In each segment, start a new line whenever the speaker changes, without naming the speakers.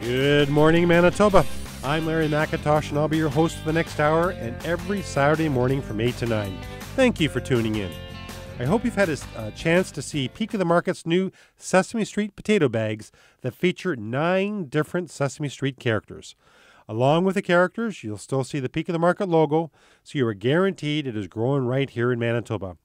Good morning, Manitoba. I'm Larry McIntosh, and I'll be your host for the next hour and every Saturday morning from 8 to 9. Thank you for tuning in. I hope you've had a chance to see Peak of the Market's new Sesame Street potato bags that feature 9 different Sesame Street characters. Along with the characters, you'll still see the Peak of the Market logo, so you are guaranteed it is growing right here in Manitoba.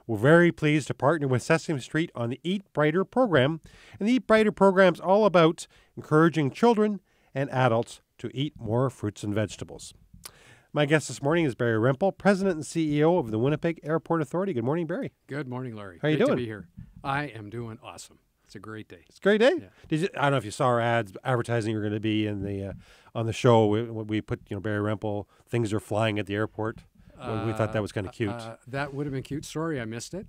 We're very pleased to partner with Sesame Street on the Eat Brighter program, and the Eat Brighter program is all about encouraging children and adults to eat more fruits and vegetables. My guest this morning is Barry Rempel, President and CEO of the Winnipeg Airport Authority. Good morning, Barry.
Good morning, Larry.
How are you doing?
Great to be here. I am doing awesome. It's a great day.
It's a great day.
Yeah.
I don't know if you saw our ads advertising you're going to be in the on the show. We put Barry Rempel. Things are flying at the airport. We thought that was kind of cute.
That would have been cute. Sorry, I missed it.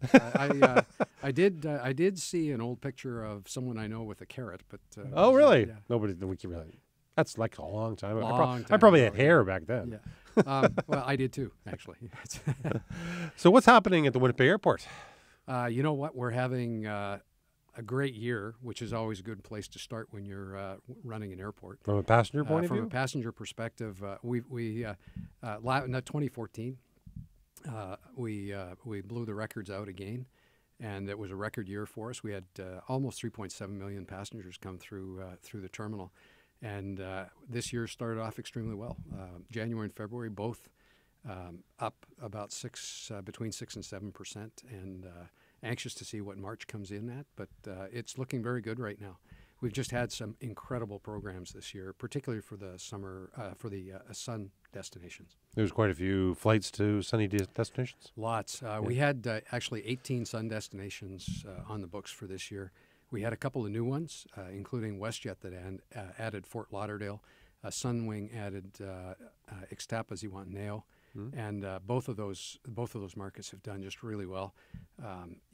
I did see an old picture of someone I know with a carrot, but
oh, really?
Yeah.
Nobody. We can really. That's like a long time ago.
Long
I probably
time
had
ago,
hair back then.
Yeah. Well, I did too, actually.
So what's happening at the Winnipeg Airport?
You know what? We're having a great year, which is always a good place to start when you're running an airport.
From a passenger point of view?
From a passenger perspective, in 2014, we blew the records out again, and it was a record year for us. We had almost 3.7 million passengers come through the terminal, and this year started off extremely well. January and February both up about between 6 and 7%, and anxious to see what March comes in at, but it's looking very good right now. We've just had some incredible programs this year, particularly for the summer, for the sun destinations.
There's quite a few flights to sunny destinations.
Lots. We had actually 18 sun destinations on the books for this year. We had a couple of new ones, including WestJet that added Fort Lauderdale. Sunwing added Ixtapas-Zihuatanejo. And both of those markets have done just really well.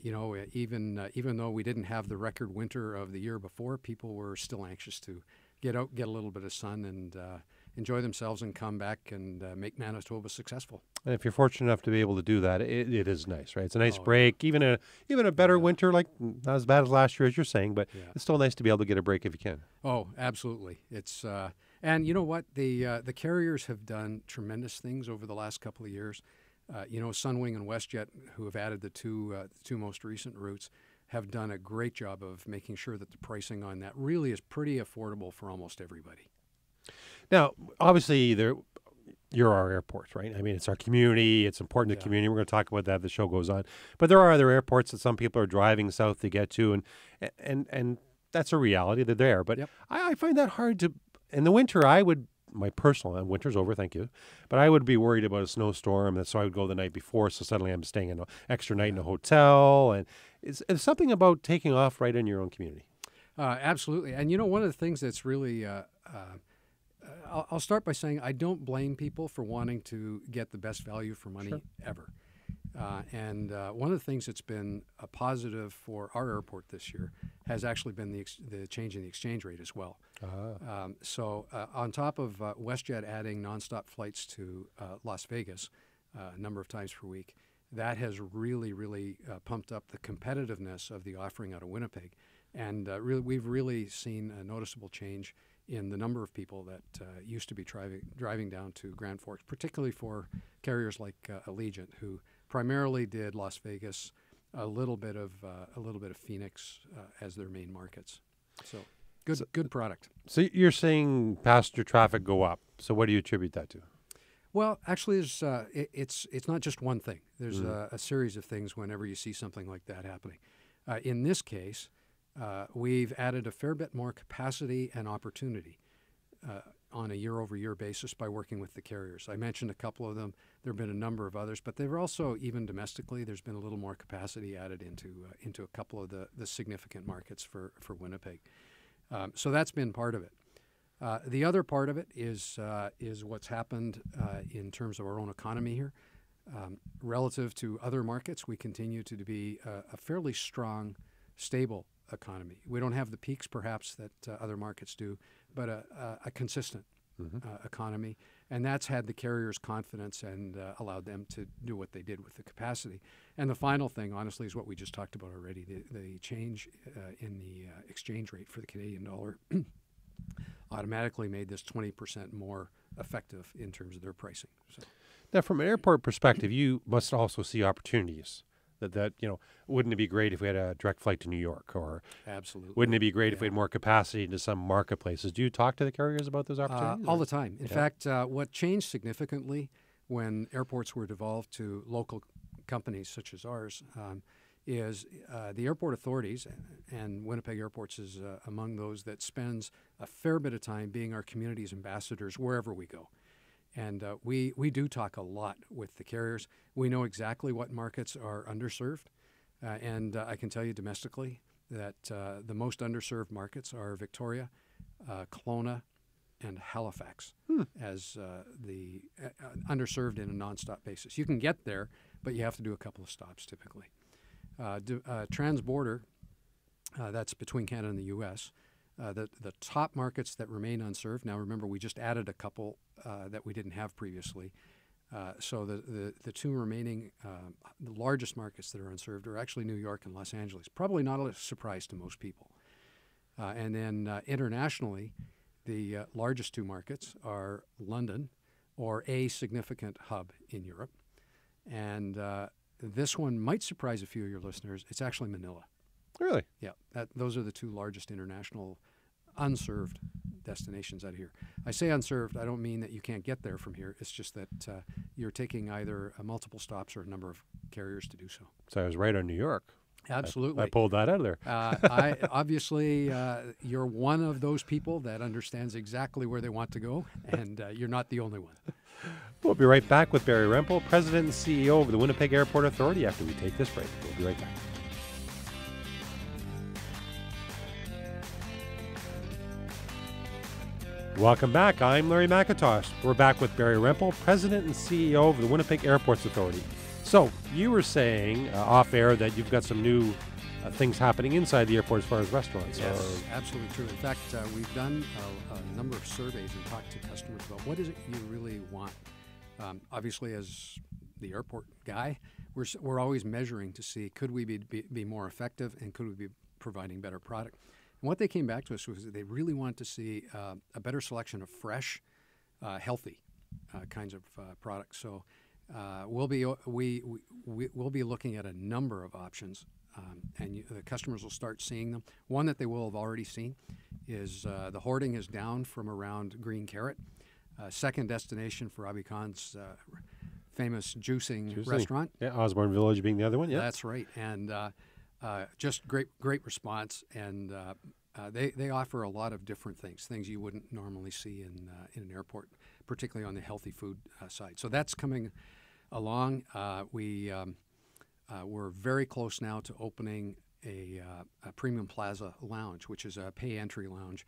Even though we didn't have the record winter of the year before, people were still anxious to get out, get a little bit of sun, and enjoy themselves, and come back and make Manitoba successful.
And if you're fortunate enough to be able to do that, it is nice, right? It's a nice break, even a better winter, like not as bad as last year, as you're saying, but it's still nice to be able to get a break if you can.
Oh, absolutely. It's and you know what? The carriers have done tremendous things over the last couple of years. Sunwing and WestJet, who have added the two most recent routes, have done a great job of making sure that the pricing on that really is pretty affordable for almost everybody.
Now, obviously, you're our airport, right? I mean, it's our community. It's important to the community. We're going to talk about that as the show goes on. But there are other airports that some people are driving south to get to, and that's a reality. They're there. But I find that hard to. In the winter, my personal winter's over, thank you. But I would be worried about a snowstorm, and so I would go the night before. So suddenly I'm staying an extra night in a hotel, and it's something about taking off right in your own community.
Absolutely, and one of the things that's really. I'll start by saying I don't blame people for wanting to get the best value for money ever. And one of the things that's been a positive for our airport this year has actually been the change in the exchange rate as well. So on top of WestJet adding nonstop flights to Las Vegas a number of times per week, that has really, really pumped up the competitiveness of the offering out of Winnipeg. And we've really seen a noticeable change in the number of people that used to be driving down to Grand Forks, particularly for carriers like Allegiant, who primarily did Las Vegas, a little bit of Phoenix as their main markets. So good product.
So you're saying passenger traffic go up. So what do you attribute that to?
Well, actually, it's not just one thing. There's a series of things whenever you see something like that happening. In this case, we've added a fair bit more capacity and opportunity on a year-over-year basis by working with the carriers. I mentioned a couple of them. There have been a number of others, but they've also, even domestically, there's been a little more capacity added into a couple of the significant markets for Winnipeg. So that's been part of it. The other part of it is what's happened in terms of our own economy here. Relative to other markets, we continue to be a fairly strong, stable economy. We don't have the peaks, perhaps, that other markets do, but a consistent economy. And that's had the carriers' confidence and allowed them to do what they did with the capacity. And the final thing, honestly, is what we just talked about already, the change in the exchange rate for the Canadian dollar automatically made this 20% more effective in terms of their pricing. So.
Now, from an airport perspective, you must also see opportunities. That wouldn't it be great if we had a direct flight to New York, or
absolutely,
wouldn't it be great if we had more capacity into some marketplaces? Do you talk to the carriers about those opportunities?
All the time. In fact, what changed significantly when airports were devolved to local companies such as ours is the airport authorities, and Winnipeg Airports is among those that spends a fair bit of time being our community's ambassadors wherever we go. And we do talk a lot with the carriers. We know exactly what markets are underserved. And I can tell you domestically that the most underserved markets are Victoria, Kelowna, and Halifax as the underserved in a nonstop basis. You can get there, but you have to do a couple of stops typically. Transborder, that's between Canada and the U.S., the top markets that remain unserved. Now, remember, we just added a couple that we didn't have previously. So the two remaining, the largest markets that are unserved are actually New York and Los Angeles. Probably not a surprise to most people. And then internationally, the largest two markets are London, or a significant hub in Europe. And this one might surprise a few of your listeners. It's actually Manila.
Really?
Yeah, those are the two largest international unserved destinations out here. I say unserved, I don't mean that you can't get there from here. It's just that you're taking either multiple stops or a number of carriers to do so.
So I was right on New York.
Absolutely.
I pulled that out of there.
Obviously, you're one of those people that understands exactly where they want to go, and you're not the only one.
We'll be right back with Barry Rempel, President and CEO of the Winnipeg Airport Authority, after we take this break. We'll be right back. Welcome back. I'm Larry McIntosh. We're back with Barry Rempel, President and CEO of the Winnipeg Airports Authority. So you were saying off air that you've got some new things happening inside the airport as far as restaurants.
Yes, absolutely true. In fact, we've done a number of surveys and talked to customers about what is it you really want. Obviously, as the airport guy, we're always measuring to see could we be more effective and could we be providing better product. And what they came back to us was that they really wanted to see a better selection of fresh, healthy kinds of products. So we'll be looking at a number of options, and the customers will start seeing them. One that they will have already seen is the hoarding is down from around Green Carrot, second destination for Abi Khan's famous juicing restaurant.
Yeah, Osborne Village being the other one. Yeah,
that's right, and just great response, and they offer a lot of different things you wouldn't normally see in an airport, particularly on the healthy food side. So that's coming along. We're very close now to opening a Premium Plaza lounge, which is a pay entry lounge.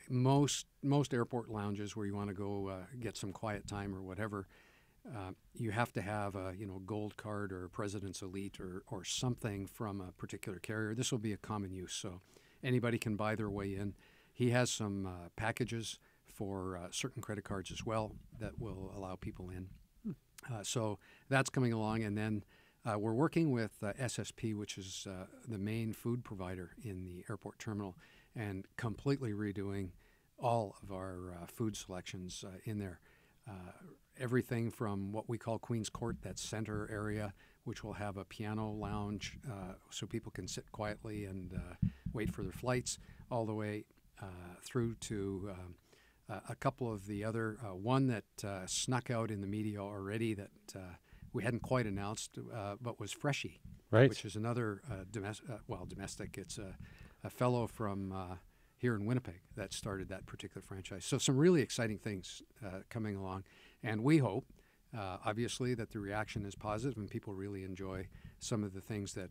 Most airport lounges where you want to go get some quiet time or whatever, you have to have a gold card or President's Elite or something from a particular carrier. This will be a common use, so anybody can buy their way in. He has some packages for certain credit cards as well that will allow people in. So that's coming along, and then we're working with SSP, which is the main food provider in the airport terminal, and completely redoing all of our food selections in there. Everything from what we call Queen's Court, that center area, which will have a piano lounge so people can sit quietly and wait for their flights, all the way through to a couple of the other, one that snuck out in the media already that we hadn't quite announced, but was Freshie,
right,
which is another domestic. It's a fellow from here in Winnipeg that started that particular franchise. So some really exciting things coming along. And we hope, obviously, that the reaction is positive and people really enjoy some of the things that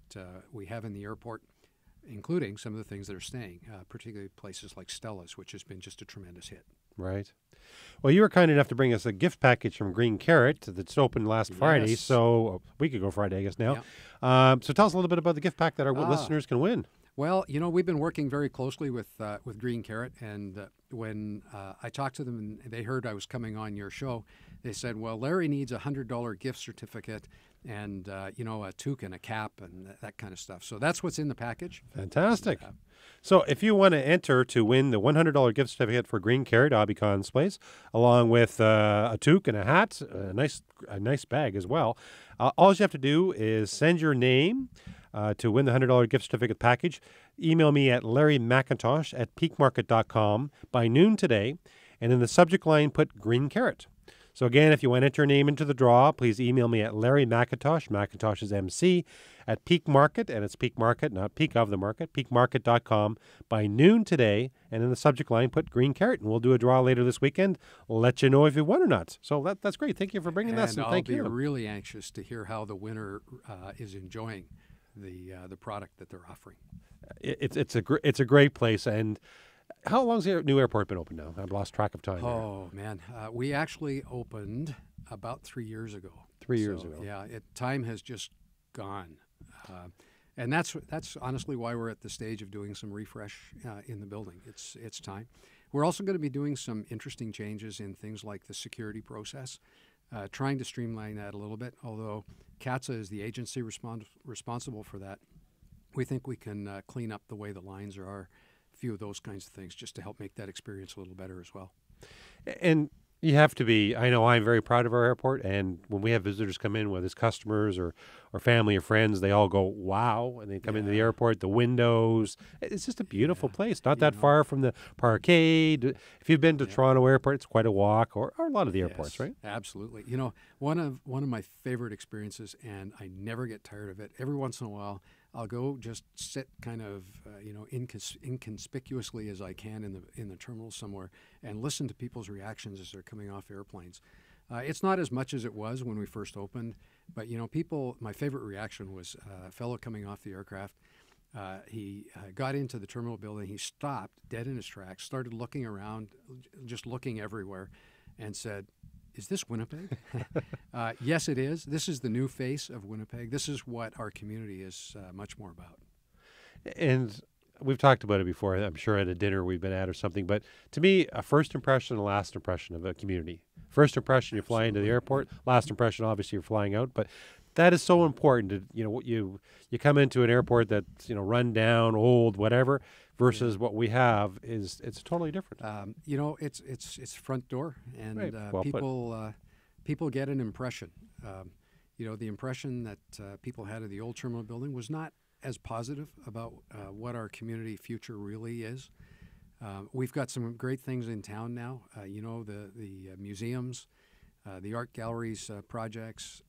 we have in the airport, including some of the things that are staying, particularly places like Stella's, which has been just a tremendous hit.
Right. Well, you were kind enough to bring us a gift package from Green Carrot that's opened last Friday, so a week ago Friday, I guess now. Yeah. So tell us a little bit about the gift pack that our listeners can win.
Well, we've been working very closely with Green Carrot, and when I talked to them and they heard I was coming on your show, they said, well, Larry needs a $100 gift certificate and a toque and a cap and that kind of stuff. So that's what's in the package.
Fantastic. So if you want to enter to win the $100 gift certificate for Green Carrot, Aubicons Place, along with a toque and a hat, a nice bag as well, all you have to do is send your name to win the $100 gift certificate package. Email me at LarryMcIntosh@peakmarket.com by noon today, and in the subject line put Green Carrot. So again, if you want to enter your name into the draw, please email me at Larry McIntosh, McIntosh is MC, at Peak Market, and it's Peak Market, not Peak of the Market, peakmarket.com by noon today, and in the subject line put Green Carrot, and we'll do a draw later this weekend. We'll let you know if you won or not. So that's great. Thank you for bringing that.
And
thank you.
I'll be really anxious to hear how the winner is enjoying the product that they're offering.
It's a great place. And how long's the new airport been open now? I've lost track of time.
Oh, man. We actually opened about 3 years ago.
3 years ago.
Yeah, time has just gone. And that's honestly why we're at the stage of doing some refresh in the building. It's time. We're also going to be doing some interesting changes in things like the security process, trying to streamline that a little bit. Although CATSA is the agency responsible for that, we think we can clean up the way the lines are, a few of those kinds of things, just to help make that experience a little better as well.
And you have to be, I know I'm very proud of our airport, and when we have visitors come in, whether it's customers or family or friends, they all go, wow, and they come into the airport, the windows. It's just a beautiful place, not that far from the parkade. If you've been to Toronto Airport, it's quite a walk, or a lot of the airports, right?
Absolutely. One of my favorite experiences, and I never get tired of it, every once in a while, I'll go just sit kind of, inconspicuously as I can in the terminal somewhere and listen to people's reactions as they're coming off airplanes. It's not as much as it was when we first opened, but my favorite reaction was a fellow coming off the aircraft. He got into the terminal building. He stopped dead in his tracks, started looking around, just looking everywhere, and said, "Is this Winnipeg?" Yes, it is. This is the new face of Winnipeg. This is what our community is much more about.
And we've talked about it before, I'm sure at a dinner we've been at or something, but to me, a first impression and a last impression of a community. First impression, you fly into the airport. Last impression, obviously, you're flying out. But that is so important. You come into an airport that's run down, old, whatever, versus what we have it's totally different.
It's front door, and
right. Well
people get an impression. The impression that people had of the old terminal building was not as positive about what our community future really is. We've got some great things in town now. The museums, the art galleries projects.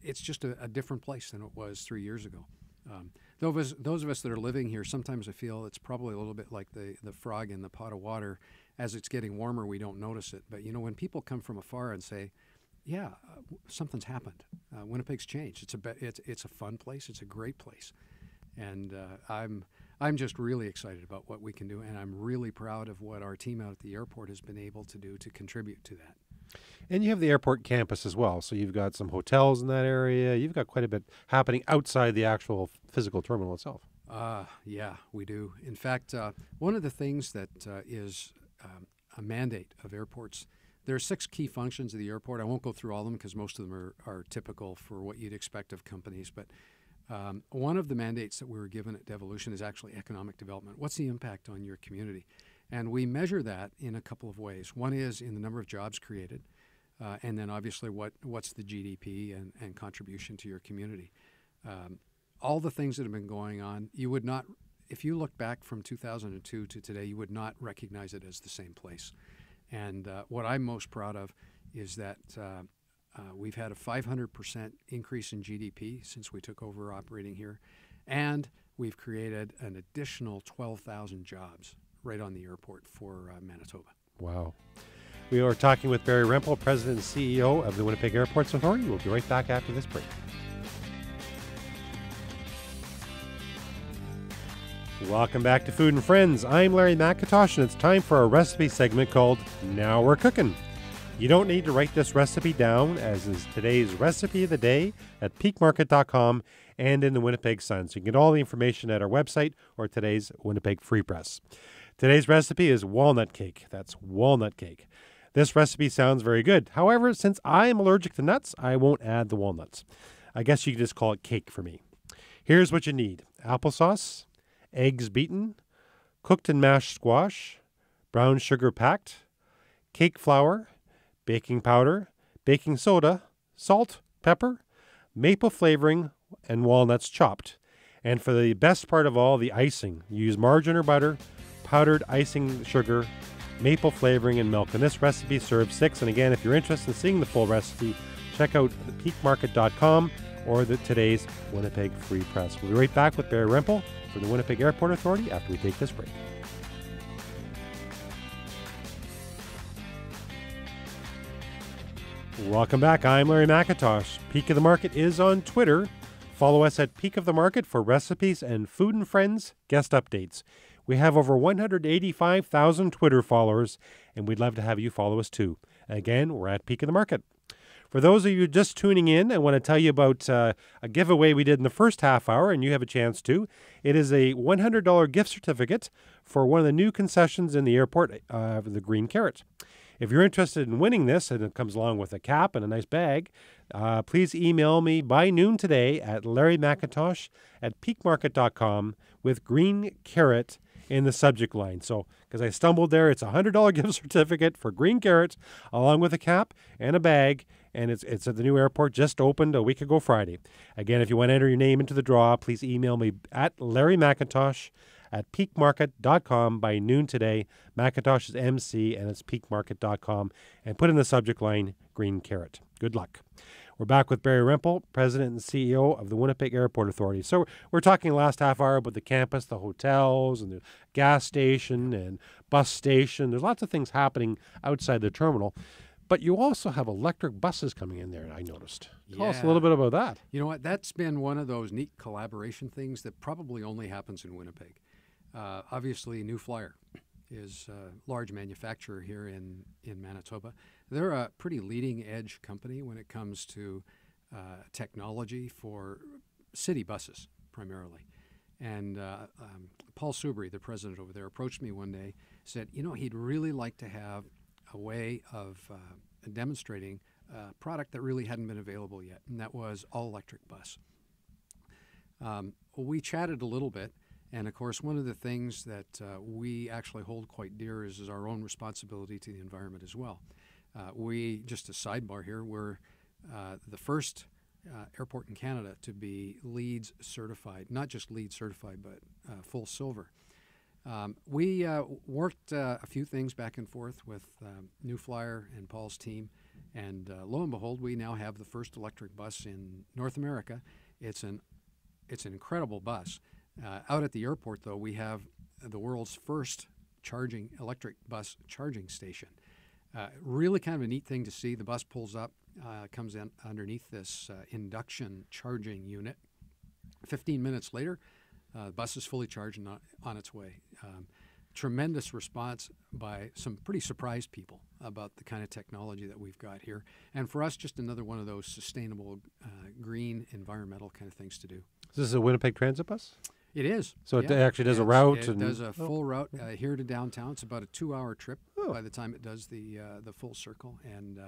It's just a different place than it was 3 years ago. Those of us that are living here, sometimes I feel it's probably a little bit like the frog in the pot of water. As it's getting warmer, we don't notice it. But when people come from afar and say, "Yeah, something's happened. Winnipeg's changed. It's a fun place. It's a great place," and I'm just really excited about what we can do, and I'm really proud of what our team out at the airport has been able to do to contribute to that.
And you have the airport campus as well, so you've got some hotels in that area. You've got quite a bit happening outside the actual physical terminal itself.
Yeah, we do. In fact, one of the things that is a mandate of airports, there are 6 key functions of the airport. I won't go through all of them because most of them are typical for what you'd expect of companies, but one of the mandates that we were given at Devolution is actually economic development. What's the impact on your community? And we measure that in a couple of ways. One is in the number of jobs created, and then obviously what's the GDP and contribution to your community. All the things that have been going on, you would not, if you look back from 2002 to today, you would not recognize it as the same place. And what I'm most proud of is that we've had a 500% increase in GDP since we took over operating here, and we've created an additional 12,000 jobs right on the airport for Manitoba.
Wow. We are talking with Barry Rempel, President and CEO of the Winnipeg Airports Authority. We'll be right back after this break. Welcome back to Food and Friends. I'm Larry McIntosh, and it's time for a recipe segment called Now We're Cooking. You don't need to write this recipe down, as is today's recipe of the day at peakmarket.com and in the Winnipeg Sun. So you can get all the information at our website or today's Winnipeg Free Press. Today's recipe is walnut cake. That's walnut cake. This recipe sounds very good. However, since I am allergic to nuts, I won't add the walnuts. I guess you could just call it cake for me. Here's what you need: applesauce, eggs beaten, cooked and mashed squash, brown sugar packed, cake flour, baking powder, baking soda, salt, pepper, maple flavoring, and walnuts chopped. And for the best part of all, the icing. Use margarine or butter, powdered icing sugar, maple flavoring, and milk. And this recipe serves 6. And again, if you're interested in seeing the full recipe, check out peakmarket.com or today's Winnipeg Free Press. We'll be right back with Barry Rempel from the Winnipeg Airport Authority after we take this break. Welcome back. I'm Larry McIntosh. Peak of the Market is on Twitter. Follow us at Peak of the Market for recipes and Food and Friends guest updates. We have over 185,000 Twitter followers, and we'd love to have you follow us too. Again, we're at Peak of the Market. For those of you just tuning in, I want to tell you about a giveaway we did in the first half hour, and you have a chance to. It is a $100 gift certificate for one of the new concessions in the airport, the Green Carrot. If you're interested in winning this, and it comes along with a cap and a nice bag, please email me by noon today at larrymcintosh@peakmarket.com with Green Carrot in the subject line. So, because I stumbled there, it's a $100 gift certificate for Green Carrot, along with a cap and a bag, and it's at the new airport, just opened a week ago Friday. Again, if you want to enter your name into the draw, please email me at larrymcintosh@peakmarket.com by noon today. McIntosh is MC, and it's peakmarket.com. And put in the subject line, Green Carrot. Good luck. We're back with Barry Rempel, President and CEO of the Winnipeg Airport Authority. So we're talking last half hour about the campus, the hotels, and the gas station and bus station. There's lots of things happening outside the terminal. But you also have electric buses coming in there, I noticed. Tell us a little bit about that.
You know what? That's been one of those neat collaboration things that probably only happens in Winnipeg. Obviously, New Flyer is a large manufacturer here in Manitoba. They're a pretty leading-edge company when it comes to technology for city buses, primarily. And Paul Soubry, the president over there, approached me one day, said, he'd really like to have a way of demonstrating a product that really hadn't been available yet, and that was all-electric bus. We chatted a little bit, and of course, one of the things that we actually hold quite dear is our own responsibility to the environment as well. Just a sidebar here, we're the first airport in Canada to be LEED certified, not just LEED certified, but full silver. We worked a few things back and forth with New Flyer and Paul's team, and lo and behold, we now have the first electric bus in North America. It's an incredible bus. Out at the airport, though, we have the world's first electric bus charging station. Really kind of a neat thing to see. The bus pulls up, comes in underneath this induction charging unit. 15 minutes later, the bus is fully charged and on its way. Tremendous response by some pretty surprised people about the kind of technology that we've got here. And for us, just another one of those sustainable, green, environmental kind of things to do.
Is this a Winnipeg Transit bus?
It is.
So it actually does a route?
It does a full route here to downtown. It's about a 2-hour trip by the time it does the full circle, and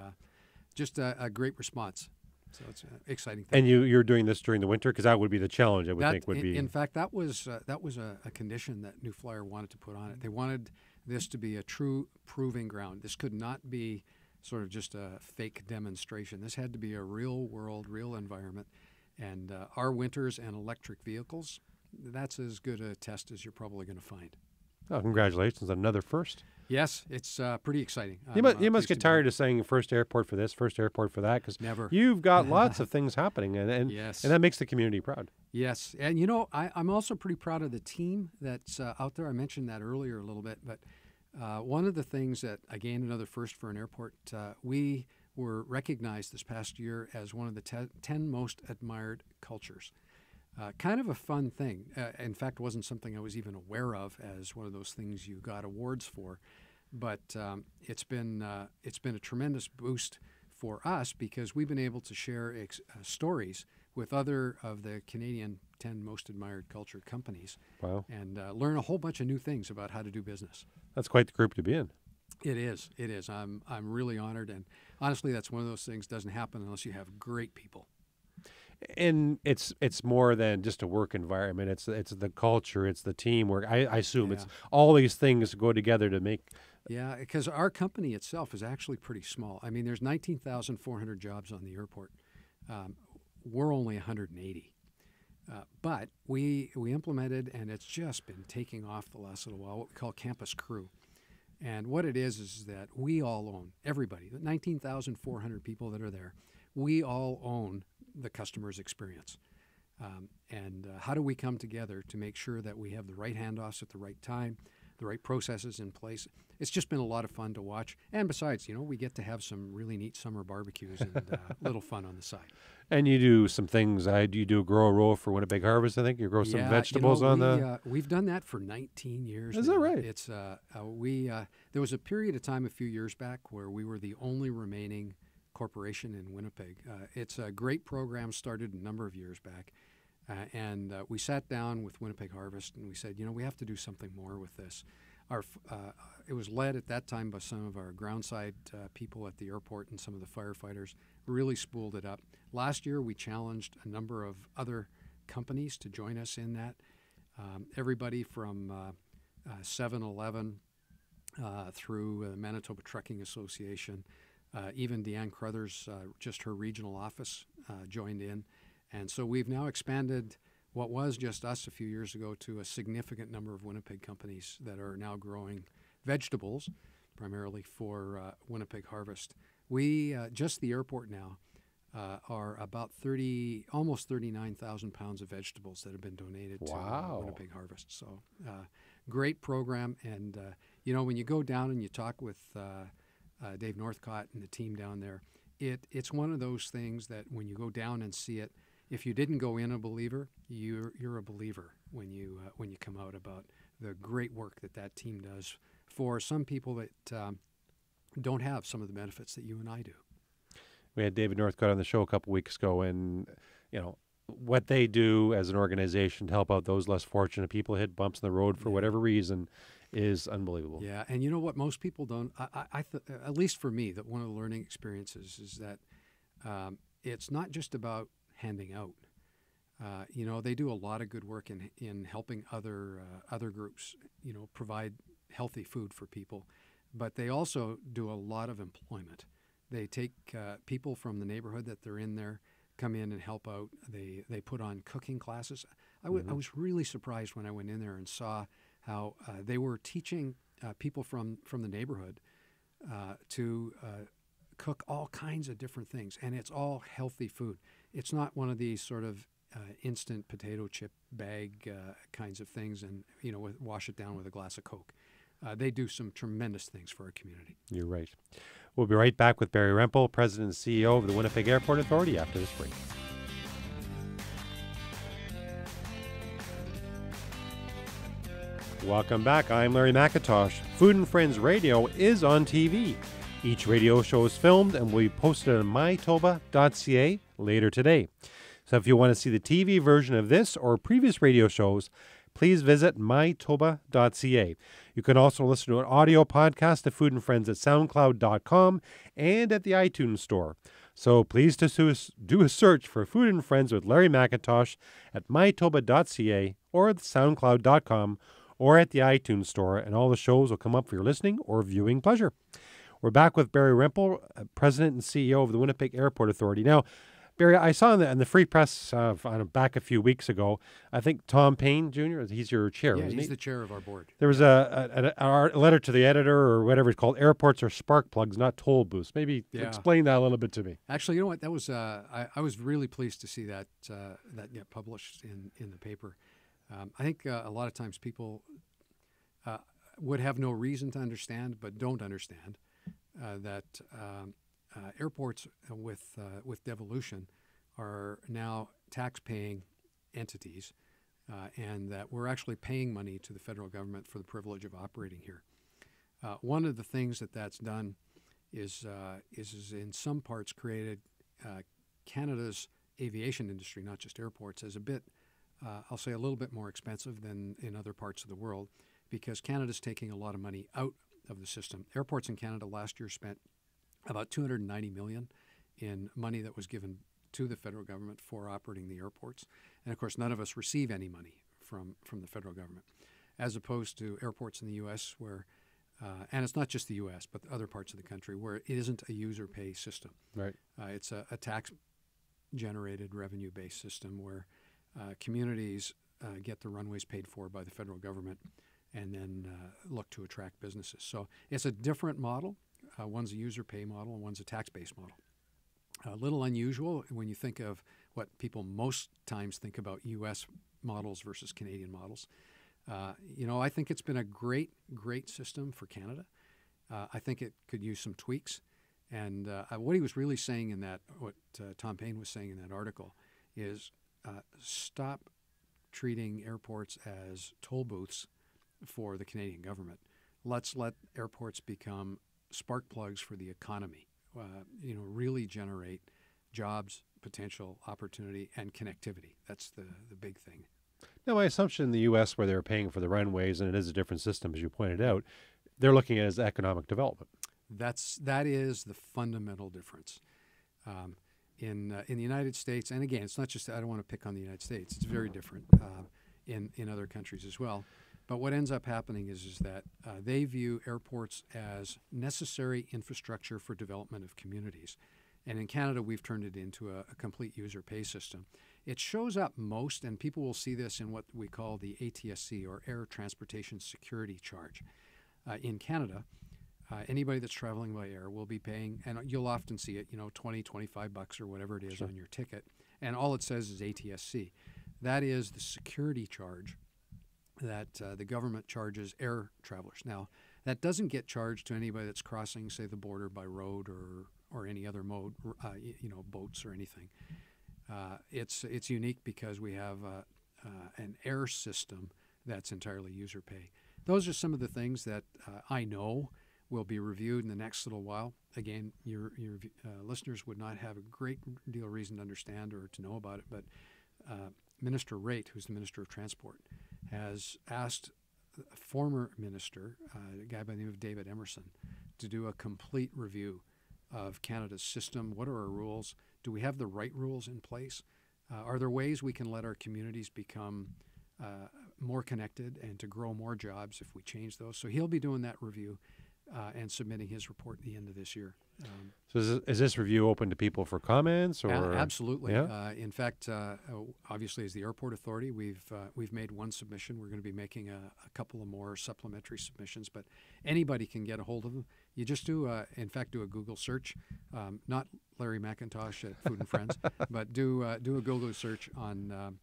just a great response. So it's an exciting thing.
And you're doing this during the winter? Because that would be the challenge, I would think, would be.
In fact, that was a condition that New Flyer wanted to put on it. They wanted this to be a true proving ground. This could not be sort of just a fake demonstration. This had to be a real world, real environment. And our winters and electric vehicles, that's as good a test as you're probably going to find.
Oh, congratulations on another first.
Yes, it's pretty exciting.
You must get tired of saying first airport for this, first airport for that, because you've got lots of things happening, and
yes,
and that makes the community proud.
Yes, and I'm also pretty proud of the team that's out there. I mentioned that earlier a little bit, but one of the things that, again, another first for an airport, we were recognized this past year as one of the 10 most admired cultures. Kind of a fun thing. In fact, it wasn't something I was even aware of as one of those things you got awards for. But it's been a tremendous boost for us because we've been able to share stories with other of the Canadian 10 most admired culture companies.
Wow.
And learn a whole bunch of new things about how to do business.
That's quite the group to be in.
It is. It is. I'm really honored, and honestly, that's one of those things doesn't happen unless you have great people.
And it's more than just a work environment. It's the culture. It's the teamwork. I assume it's
Yeah.
all these things go together to make.
Yeah, because our company itself is actually pretty small. I mean, there's 19,400 jobs on the airport. We're only 180. But we implemented, and it's just been taking off the last little while, what we call Campus Crew. And what it is that we all own, everybody, the 19,400 people that are there, we all own the customer's experience. And how do we come together to make sure that we have the right handoffs at the right time, the right processes in place? It's just been a lot of fun to watch. And besides, we get to have some really neat summer barbecues and little fun on the side.
And you do some things. You do a grow a row for Winnipeg Harvest. I think you grow some vegetables on the.
We've done that for 19 years.
Is
now.
that right?
It's there was a period of time a few years back where we were the only remaining corporation in Winnipeg. It's a great program, started a number of years back, and we sat down with Winnipeg Harvest and we said, we have to do something more with this. It was led at that time by some of our groundside people at the airport and some of the firefighters. Really spooled it up. Last year, we challenged a number of other companies to join us in that. Everybody from 7-Eleven through the Manitoba Trucking Association, even Deanne Crothers, just her regional office, joined in. And so we've now expanded what was just us a few years ago to a significant number of Winnipeg companies that are now growing vegetables, primarily for Winnipeg Harvest. We, just the airport now, are about almost 39,000 pounds of vegetables that have been donated to Winnipeg Harvest. So great program. And, when you go down and you talk with Dave Northcott and the team down there, it's one of those things that when you go down and see it, if you didn't go in a believer, you're a believer when you come out about the great work that team does for some people that don't have some of the benefits that you and I do.
We had David Northcott on the show a couple weeks ago, and what they do as an organization to help out those less fortunate people hit bumps in the road for whatever reason is unbelievable.
Yeah, and you know what most people don't. At least for me, that one of the learning experiences is that it's not just about handing out. They do a lot of good work in helping other groups, provide healthy food for people, but they also do a lot of employment. They take people from the neighborhood that they're in there, come in and help out. They put on cooking classes. I was really surprised when I went in there and saw how they were teaching people from the neighborhood to cook all kinds of different things, and it's all healthy food. It's not one of these sort of instant potato chip bag kinds of things, and wash it down with a glass of Coke. They do some tremendous things for our community.
You're right. We'll be right back with Barry Rempel, President and CEO of the Winnipeg Airport Authority, after this break. Welcome back. I'm Larry McIntosh. Food and Friends Radio is on TV. Each radio show is filmed and will be posted on Mytoba.ca later today. So if you want to see the TV version of this or previous radio shows, please visit Mytoba.ca. You can also listen to an audio podcast of Food and Friends at SoundCloud.com and at the iTunes Store. So please do a search for Food and Friends with Larry McIntosh at Mytoba.ca or at SoundCloud.com or at the iTunes Store, and all the shows will come up for your listening or viewing pleasure. We're back with Barry Rempel, President and CEO of the Winnipeg Airport Authority. Now, Barry, I saw in the Free Press back a few weeks ago, I think Tom Payne Jr., he's your chair,
yeah,
isn't
he's
he?
the chair of our board.
There was a letter to the editor or whatever it's called, airports are spark plugs, not toll booths. Maybe explain that a little bit to me.
Actually, you know what? That was I was really pleased to see that get published in the paper. I think a lot of times people would have no reason to understand, but don't understand that airports with devolution are now tax-paying entities, and that we're actually paying money to the federal government for the privilege of operating here. One of the things that's done is in some parts created Canada's aviation industry, not just airports, as a bit, I'll say a little bit more expensive than in other parts of the world, because Canada's taking a lot of money out of the system. Airports in Canada last year spent about $290 million in money that was given to the federal government for operating the airports. And of course, none of us receive any money from the federal government, as opposed to airports in the U.S. where, and it's not just the U.S., but other parts of the country where it isn't a user pay system.
Right.
It's a tax-generated revenue-based system where communities get the runways paid for by the federal government and then look to attract businesses. So it's a different model. One's a user pay model and one's a tax-based model. A little unusual when you think of what people most times think about U.S. models versus Canadian models. I think it's been a great system for Canada. I think it could use some tweaks. And what he was really saying in that, what Tom Payne was saying in that article is stop treating airports as toll booths for the Canadian government. Let's let airports become spark plugs for the economy, really generate jobs, potential, opportunity, and connectivity. That's the big thing.
Now, my assumption in the U.S., where they're paying for the runways, and it is a different system, as you pointed out, they're looking at it as economic development.
That is the fundamental difference. In the United States, and again, it's not just, I don't want to pick on the United States, it's very different in other countries as well. But what ends up happening is that they view airports as necessary infrastructure for development of communities. And in Canada, we've turned it into a complete user pay system. It shows up most, and people will see this in what we call the ATSC, or Air Transportation Security Charge. In Canada, anybody that's traveling by air will be paying, and you'll often see it, $20, $25 or whatever it is on your ticket. And all it says is ATSC. That is the security charge that the government charges air travelers. Now, that doesn't get charged to anybody that's crossing, say, the border by road or any other mode, boats or anything. It's unique because we have an air system that's entirely user pay. Those are some of the things that I know will be reviewed in the next little while. Again, your listeners would not have a great deal of reason to understand or to know about it, but Minister Raitt, who's the Minister of Transport, has asked a former minister, a guy by the name of David Emerson, to do a complete review of Canada's system. What are our rules? Do we have the right rules in place? Are there ways we can let our communities become more connected and to grow more jobs if we change those? So he'll be doing that review and submitting his report at the end of this year.
So is this review open to people for comments? Or
absolutely.
Yeah?
In fact, obviously, as the airport authority, we've made one submission. We're going to be making a couple of more supplementary submissions, but anybody can get a hold of them. You just do a Google search, not Larry McIntosh at Food and Friends, but do a Google search on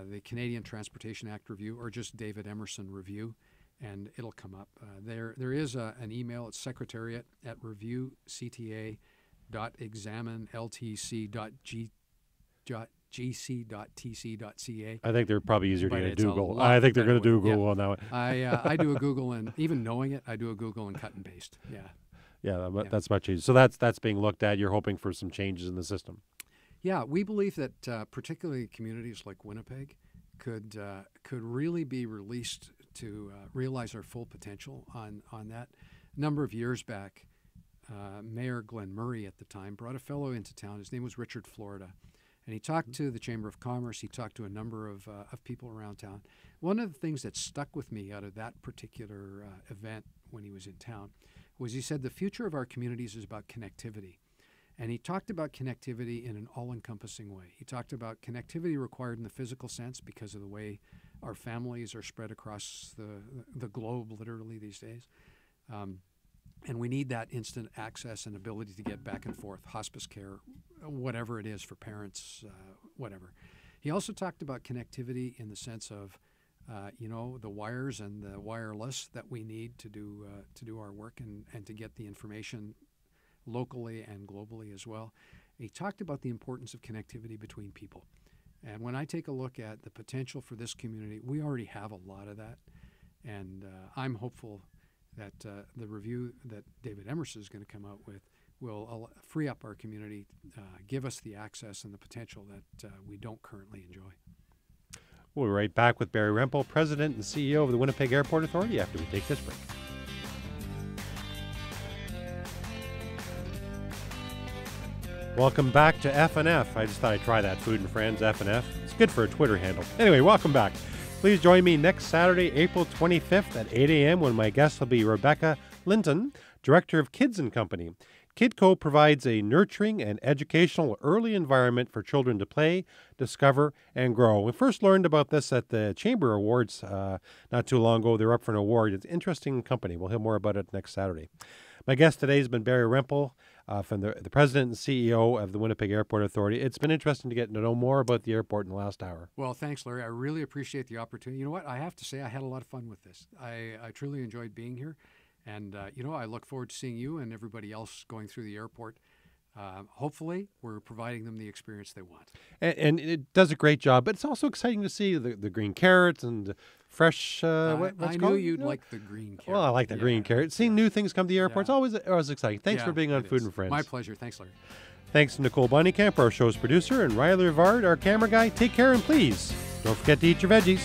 the Canadian Transportation Act review, or just David Emerson review, and it'll come up. There is an email. It's secretariat@reviewcta.examine.ltc.gc.tc.ca.
I think they're probably easier to get Google.
I
think they're going to do Google on that one.
I do a Google, and even knowing it, I do a Google and cut and paste. Yeah.
That's much easier. So that's being looked at. You're hoping for some changes in the system.
Yeah, we believe that particularly communities like Winnipeg could really be released to realize our full potential on that. A number of years back, Mayor Glenn Murray at the time brought a fellow into town. His name was Richard Florida, and he talked to the Chamber of Commerce. He talked to a number of people around town. One of the things that stuck with me out of that particular event when he was in town was he said the future of our communities is about connectivity. And he talked about connectivity in an all-encompassing way. He talked about connectivity required in the physical sense because of the way our families are spread across the globe, literally, these days. And we need that instant access and ability to get back and forth, hospice care, whatever it is for parents, whatever. He also talked about connectivity in the sense of, the wires and the wireless that we need to do our work and to get the information locally and globally as well. He talked about the importance of connectivity between people. And when I take a look at the potential for this community, we already have a lot of that. And I'm hopeful that the review that David Emerson is going to come out with will free up our community, give us the access and the potential that we don't currently enjoy.
We'll be right back with Barry Rempel, President and CEO of the Winnipeg Airport Authority, after we take this break. Welcome back to F&F. I just thought I'd try that, Food and Friends, F&F. It's good for a Twitter handle. Anyway, welcome back. Please join me next Saturday, April 25th at 8 a.m. when my guest will be Rebecca Linton, Director of Kids & Company. KidCo provides a nurturing and educational early environment for children to play, discover, and grow. We first learned about this at the Chamber Awards not too long ago. They're up for an award. It's an interesting company. We'll hear more about it next Saturday. My guest today has been Barry Rempel, from the President and CEO of the Winnipeg Airport Authority. It's been interesting to get to know more about the airport in the last hour.
Well, thanks, Larry. I really appreciate the opportunity. You know what? I have to say I had a lot of fun with this. I truly enjoyed being here. And, I look forward to seeing you and everybody else going through the airport. Hopefully, we're providing them the experience they want.
And it does a great job, but it's also exciting to see the green carrots and fresh.
I knew you'd like the green carrot.
Well, I like the green carrot. Seeing new things come to the airport is always exciting. Thanks for being on Food and Friends.
My pleasure. Thanks, Larry.
Thanks to Nicole Bonnycamp, our show's producer, and Riley Rivard, our camera guy. Take care and please don't forget to eat your veggies.